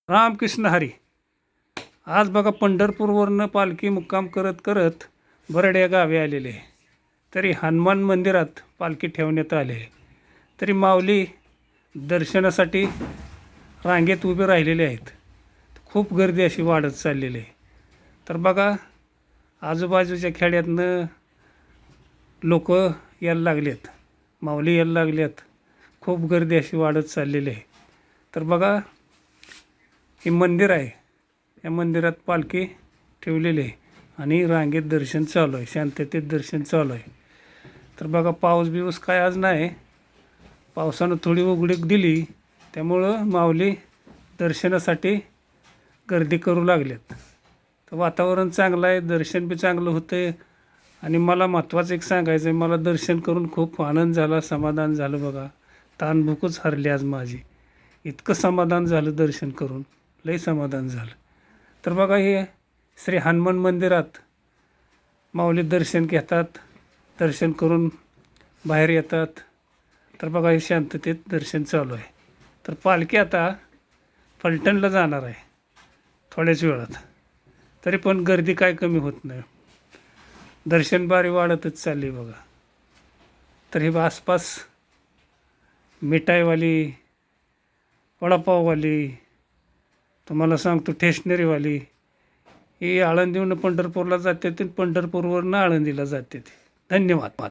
रामकृष्ण हरी. आज बघा पंढरपूरवरनं पालखी मुक्काम करत करत बरड्या गावी आलेले. तरी हनुमान मंदिरात पालखी ठेवण्यात आले. तरी माऊली दर्शनासाठी रांगेत उभे राहिलेले आहेत. खूप गर्दी अशी वाढत चाललेली आहे. तर बघा आजूबाजूच्या खेड्यातनं लोक यायला लागलेत, माऊली यायला लागल्यात. खूप गर्दी अशी वाढत चाललेली आहे. तर बघा हे मंदिर आहे, या मंदिरात पालखी ठेवलेली आहे आणि रांगेत दर्शन चालू आहे, शांततेत दर्शन चालू आहे. तर बघा पाऊस काय आज नाही, पावसानं थोडी उघडीक दिली त्यामुळं माऊली दर्शनासाठी गर्दी करू लागलेत. तर वातावरण चांगलं आहे, दर्शन बी चांगलं होतं आहे. आणि मला महत्त्वाचं एक सांगायचं आहे, मला दर्शन करून खूप आनंद झाला, समाधान झालं. बघा ताणभूकच हरली आज माझी, इतकं समाधान झालं दर्शन करून, लई समाधान झालं. तर बघा हे श्री हनुमान मंदिरात माऊली दर्शन घेतात, दर्शन करून बाहेर येतात. तर बघा हे शांततेत दर्शन चालू आहे. तर पालखी आता फलटणला जाणार आहे थोड्याच वेळात. तरी पण गर्दी काय कमी होत नाही, दर्शन बारी वाढतच चालली बघा. तर हे आसपास मिठाईवाली, वडापाववाली, तुम्हाला सांगतो स्टेशनरीवाली, ही आळंदीहून पंढरपूरला जाते, पंढरपूरवरनं आळंदीला जाते. धन्यवाद.